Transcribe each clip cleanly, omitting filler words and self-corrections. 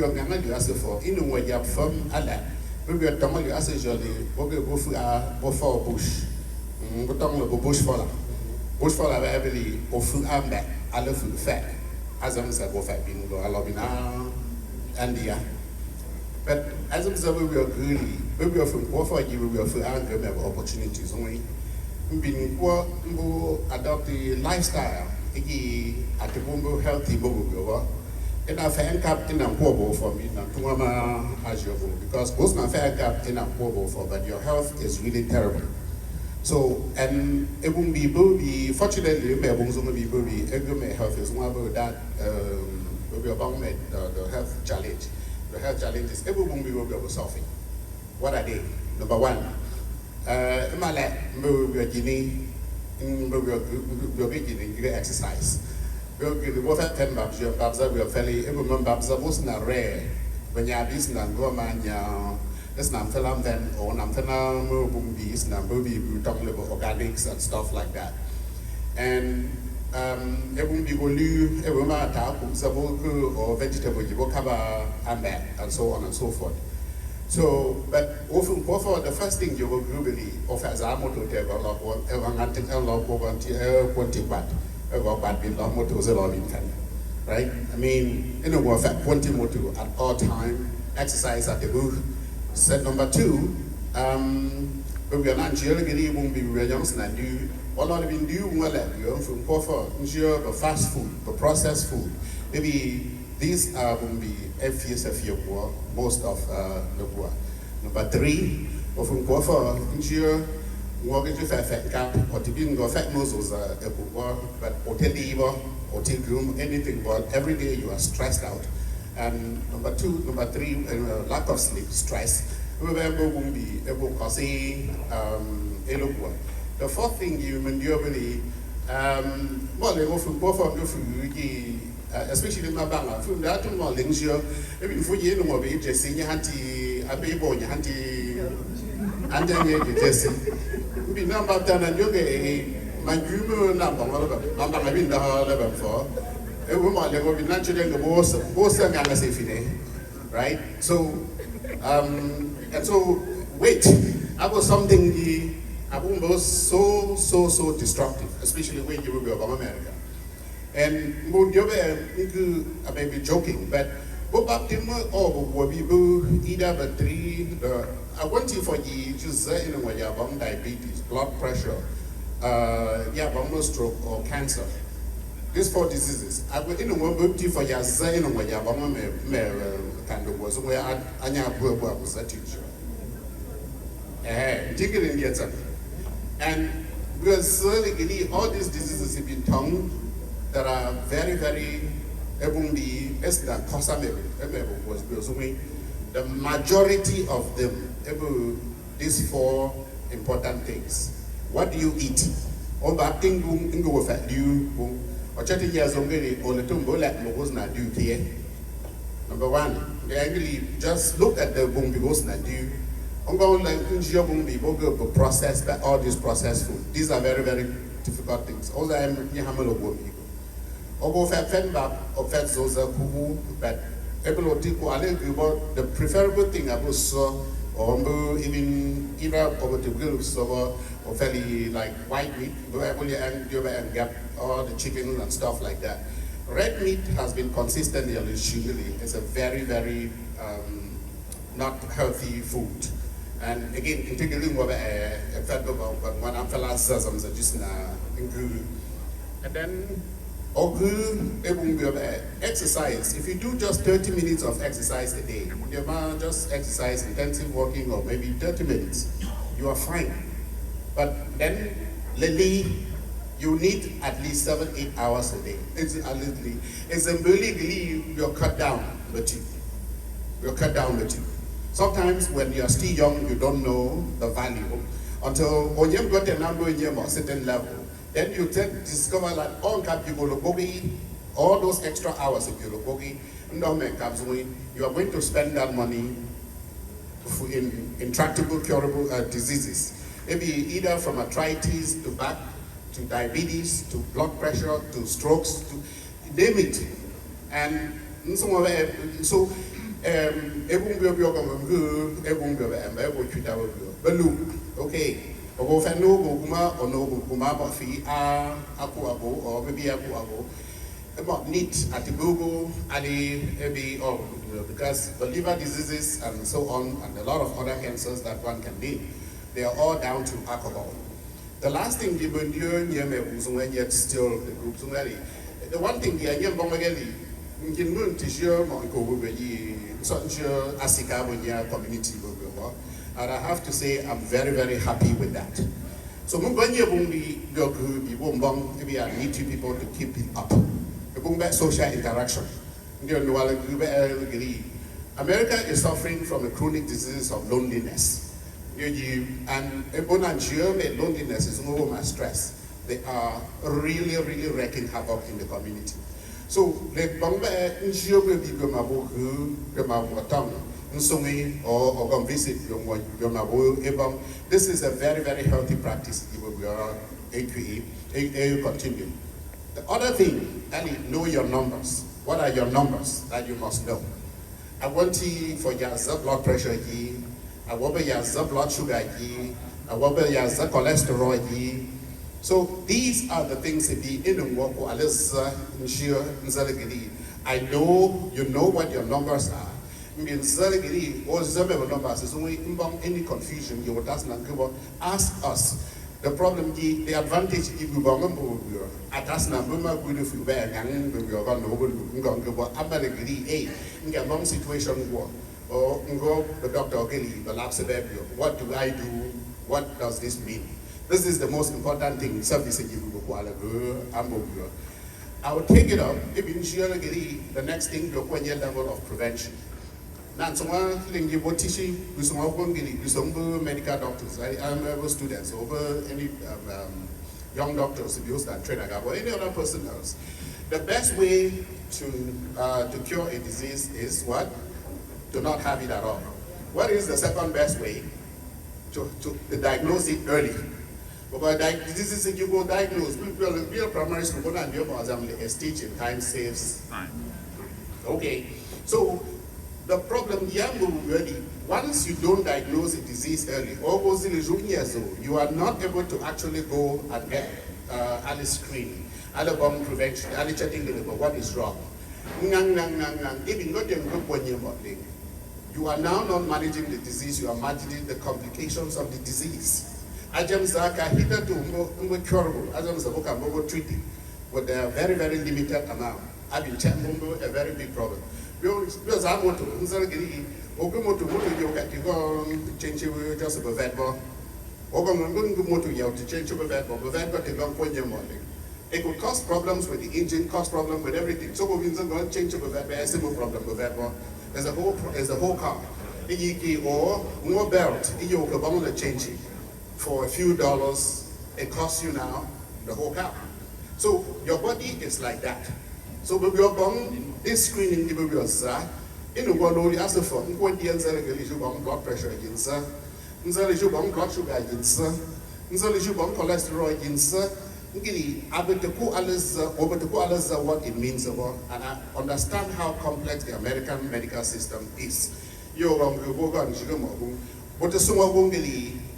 be organized as for in where you from Allah. We be tongue you as a jolly, okay, go for bush. Go tongue bush for bush for a heavily or food amber, I love food fat. As I'm said, go fat being go, I love now and yeah. But as I'm saying, we are really, we are from Folefac, we are from anger opportunities only. Being adopt the lifestyle, at the bumbo healthy bumbo, and I fan cap in a poor for me, and Tuama as your book, because most not fair cap in a poor for, but your health is really terrible. So, and it won't be fortunately, may be health is one about that, will be about the health challenge. The health challenges, everyone will be able to solve it. What are they? Number one, my lab, we are getting exercise. We are getting water 10 babs, your babs are fairly, everyone babs are most rare. When you are this, and go man, it's not film then, or Namfana, Bumbies, Nambubi, we talk about organics and stuff like that. And everyone be going every matter, or vegetable, you will cover and so on and so forth. So, but often for the first thing you will globally offer as a motor table or right? I mean, in a word, 20 motor at all time, exercise at the booth. Set number two, we are not Njieh won't be very young and do. What I've been doing well at you from Njieh, the fast food, the processed food. Maybe these will be most of the poor. Number three, from Folefac, working to fat cap, or to be in fat muscles, but or liver, or take room, anything, but every day you are stressed out. And number three, lack of sleep, stress. Remember, won't be able to say, the fourth thing you really, well, they go from both of you, especially in my banner, from that to more Njieh, even for you know, we just sing your auntie, a baby, your auntie, and then you just be number 10 and you get my humor number, I've been the for. A woman that will be naturally the most right? So, and so, wait, I was something the Abum was so destructive, especially when you were about America. And I may be joking, but either but three, I want you for you just say in a about diabetes, blood pressure, stroke or cancer. These four diseases, I will in a moment for your saying when you have kind of was where I was a teacher. Jiggling gets up. And we are certainly all these diseases have been tongue that are very, very the majority of them, these four important things. What do you eat? All that thing go fat you or 30 years already on the tumbo like was not due here. Number one, they actually just look at the boom because not due. I'm going like Njieh boom be go process but all this processed food. These are very, very difficult things. All I'm Yahamalo boom. Ogo fat back or fat zoza kuhu, but able to about the preferable thing I was so or even over the grill so or fairly like white meat, and gap or the chicken and stuff like that. Red meat has been consistently usually it's a very, very not healthy food. And again, particularly a fat when I'm just and then exercise. If you do just 30 minutes of exercise a day, you might just exercise intensive walking or maybe 30 minutes, you are fine. But then lately you need at least 7-8 hours a day. It's really you're cut down the tube. You're cut down the tube. Sometimes when you're still young, you don't know the value until when you've got a number in your certain level. Then you discover that all those extra hours of you are going to spend that money in intractable, curable diseases. Maybe either from arthritis to back, to diabetes, to blood pressure, to strokes, to name it. And so Okay, ogo fenu guma ono guma ba fi a aku ago or maybe aku ago about neat at the Google because the liver diseases and so on and a lot of other cancers that one can name, they are all down to alcohol. The last thing you will do when yet still the group the one thing you are bombagelli in moon tissue such asika community and I have to say I'm very, very happy with that. So Munganya Bumbi Goku, Bibumbong, maybe I need you people to keep it up. The social interaction. America is suffering from a chronic disease of loneliness. And loneliness is no more stress. They are really, really wreaking havoc in the community. So the Bamba or come visit your this is a very, very healthy practice we are continue. The other thing, know your numbers. What are your numbers that you must know? I want to for your blood pressure, I want your blood sugar, I want your cholesterol. So these are the things that be in the work. I know you know what your numbers are. Any confusion you would ask us. The problem is the advantage if you go at us number good if you bear and we are going to situation or go the doctor the lab what do I do? What does this mean? This is the most important thing. I will take it up if the next thing the level of prevention. Now, medical doctors, I'm students, over any young doctors who use that train or any other person else. The best way to cure a disease is what? To not have it at all. What is the second best way? To diagnose it early. Because diseases that you go diagnose, real primary school and a stage in time saves time. Okay, so the problem really, once you don't diagnose a disease early, you are not able to actually go and get early screening, early bomb prevention, early checking what is wrong. You are now not managing the disease, you are managing the complications of the disease. Ajams are curable, Ajams are treated with a very, very limited amount. I've been checking a very big problem. Because I want to change just a verbal. It could cause problems with the engine, cause problems with everything. So we're going to change a simple problem with verbal. There's a whole car. Or more belt, you can change it for a few dollars. It costs you now the whole car. So your body is like that. So we are born this screening in the world only as a form, blood pressure against blood sugar against cholesterol against what it means about and I understand how complex the American medical system is.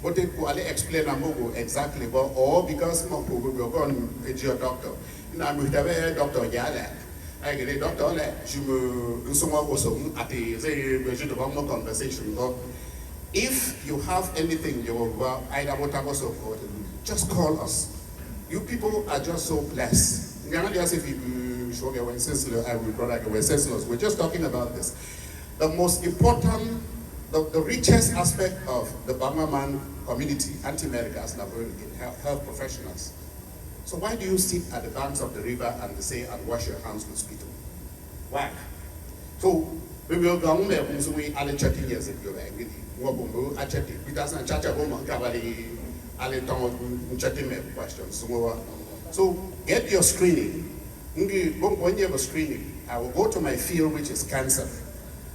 What they explain exactly about or because we're going to your doctor. Now we have a doctor Yala. I get a doctor conversation. If you have anything you will just call us. You people are just so blessed. We're just talking about this. The most important, the richest aspect of the Bama man community, anti-Americans, health professionals. So why do you sit at the banks of the river and say and wash your hands with spittle? Why? So we will go on there when we are chatting years ago. Questions. So get your screening. When you have a screening, I will go to my field, which is cancer.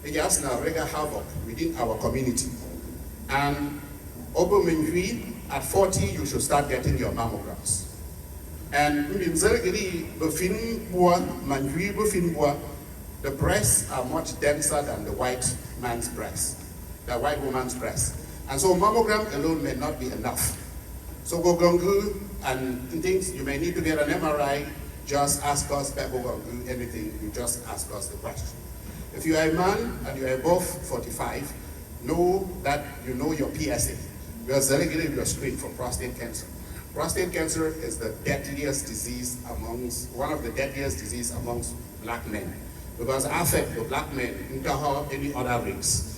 It has now regular havoc within our community. And at 40, you should start getting your mammograms. And the the breasts are much denser than the white man's breast, the white woman's breast. And so mammogram alone may not be enough. So go gongu and things, you may need to get an MRI, just ask us that go gongu, anything, you just ask us the question. If you are a man and you are above 45, know that you know your PSA. You are delegated your screen for prostate cancer. Prostate cancer is the deadliest disease amongst, one of the deadliest diseases amongst black men, because it affects the black men into any other race.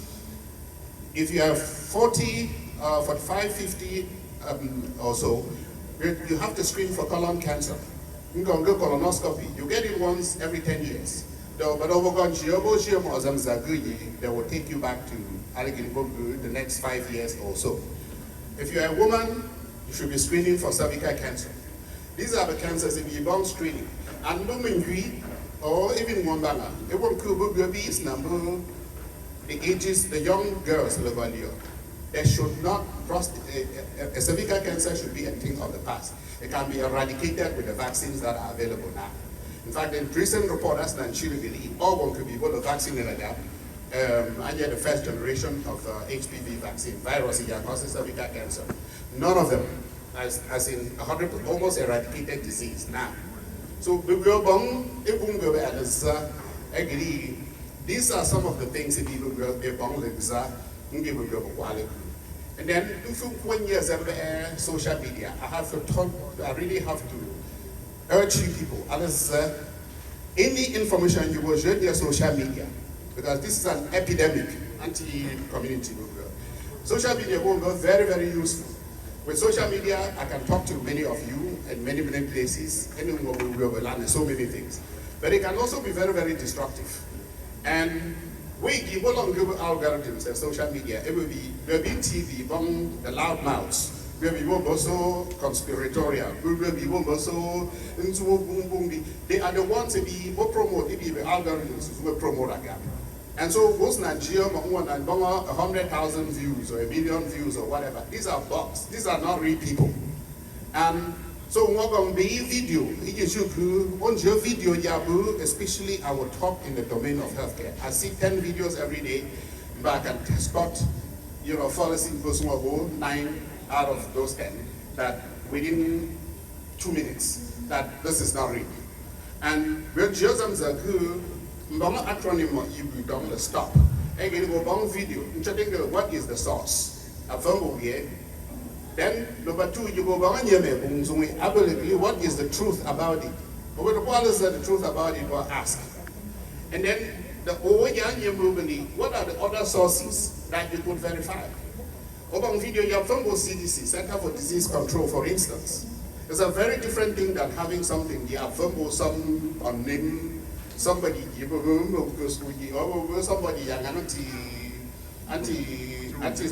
If you have 40, 45, 50 or so, you have to screen for colon cancer. You can go colonoscopy. You get it once every 10 years. They will take you back to the next 5 years or so. If you're a woman, you should be screening for cervical cancer. These are the cancers if you don't screening. And women, or even one banger, it won't be number. The ages, the young girls, they should not, a cervical cancer should be a thing of the past. It can be eradicated with the vaccines that are available now. In fact, in recent report, that's Njieh, all one could be able to vaccinate that. And yet the first generation of HPV vaccine, virus, that causes cervical cancer. None of them, as in 100%, almost eradicated disease now. So, these are some of the things that people will be able to. And then, if you 1 year social media, I really have to urge you people, any information you will share via social media, because this is an epidemic, anti-community. Social media will be very, very useful. With social media, I can talk to many of you in many, many places, anyone will learn so many things. But it can also be very, very destructive. And we give along algorithms and social media, it will be TV, the loud mouths. We will be also conspiratorial. We will be also they are the ones that be promote the algorithms will promote again. And so most Njieh 100,000 views or 1 million views or whatever. These are bots. These are not real people. And so we're going to be video. Video, especially I will talk in the domain of healthcare. I see 10 videos every day, but I can spot, fallacy 9 out of those 10 that within 2 minutes that this is not real. And we're just good. Acronym you don't stop. Again, go bang video. What is the source? Then number 2, you go bang what is the truth about it? What is the truth about it? Or ask. And then what are the other sources that you could verify? Over video, you have CDC, Center for Disease Control, for instance. It's a very different thing than having something, some unnamed somebody, somebody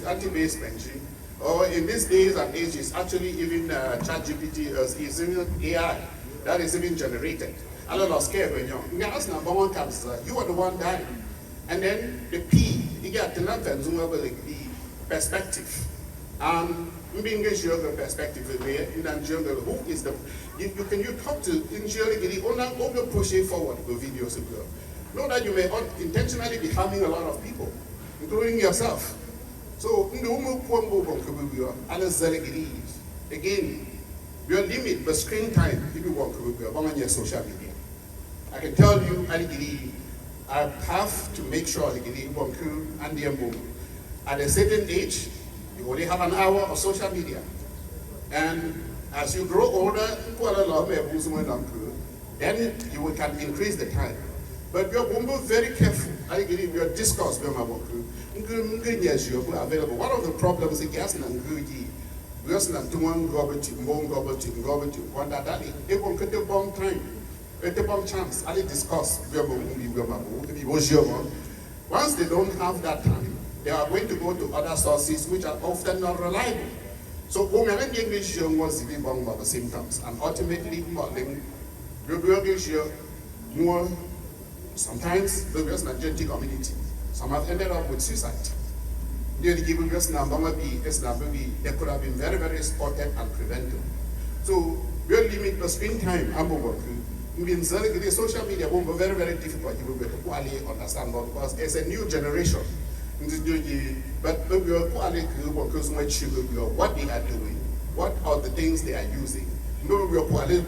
anti-basement. Or in these days and ages, actually even ChatGPT is even AI that is even generated. A lot of scare when you are the one dying. And then the P, you get the perspective. Being a perspective who is the you talk to Njieh only push it forward with videos. Know that you may intentionally be harming a lot of people, including yourself. So again, your limit the screen time if you want to on your social media. I can tell you I have to make sure at a certain age you only have an hour of social media. And as you grow older, then you can increase the time. But we are very careful. I give you a discourse available. One of the problems is gas and we are not doing garbage, one that they won't get the bomb time. The bomb chance. I discuss. Once they don't have that time, they are going to go to other sources which are often not reliable. So English was the symptoms, and ultimately more sometimes the Njieh community. Some have ended up with suicide. They could have been very, very spotted and prevented. So we'll limit the screen time. In social media will be very, very difficult. You will be quality understand because it's a new generation. But we are quality what they are doing, what are the things they are using. We are quality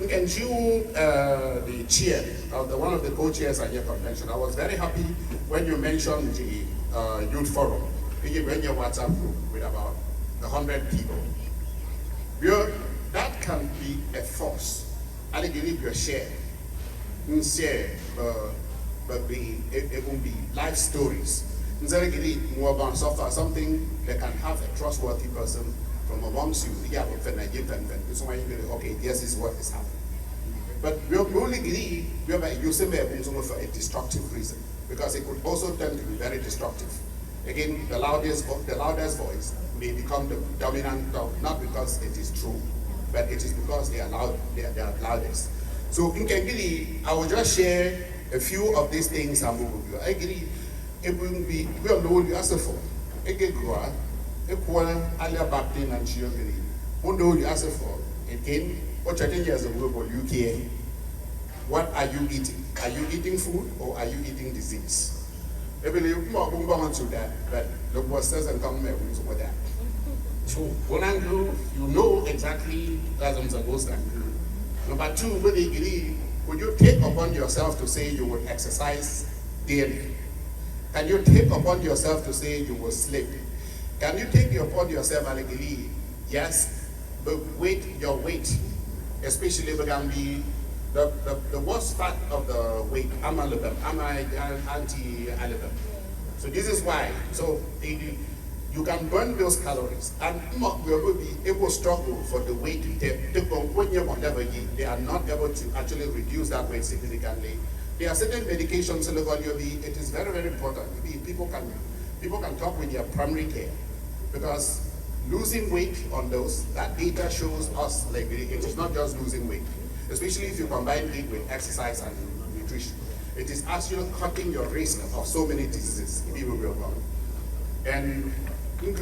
and you, the chair of one of the co-chairs at your convention, I was very happy when you mentioned the youth forum. You went your WhatsApp group with about 100 people. That can be a force. I think you need your share. Share, but it will be life stories. Instead of more about something that can have a trustworthy person from amongst you. Yeah, okay, this is what is happening. But we only agree we are using it for a destructive reason, because it could also tend to be very destructive. Again, the loudest voice may become the dominant talk, not because it is true, but it is because they are loud, they are loudest. So in Kengiri, I will just share a few of these things I'm with you. I agree, it will be, we are low, you ask for, Egegua, Equal, Alia Baptin, and Njieh, who know you ask for, again, what 13 years ago, UK, what are you eating? Are you eating food or are you eating disease? I believe more to that, but the bosses and come with that. So when I do, you know exactly as I'm supposed to do. Number two, really agree, would you take upon yourself to say you would exercise daily? Can you take upon yourself to say you will sleep? Can you take upon yourself, Alegili, yes, but your weight, especially the worst part of the weight, I'm anti-Lebang. So this is why. So you can burn those calories, and it will struggle for the weight when you're on level. They are not able to actually reduce that weight significantly. There are certain medications, it is very, very important. People can talk with their primary care, because losing weight on those, that data shows us like it is not just losing weight, especially if you combine it with exercise and nutrition. It is actually cutting your risk of so many diseases if you will go. And but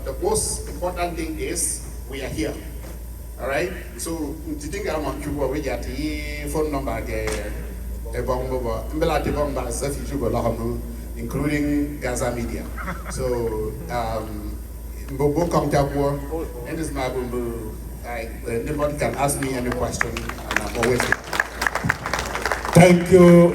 the most important thing is we are here. All right. So the thing I'm on Cuba, we get the phone number, including Gaza Media. So Bobo Comtabo, and this my anybody can ask me any question, and I'm always here. Thank you.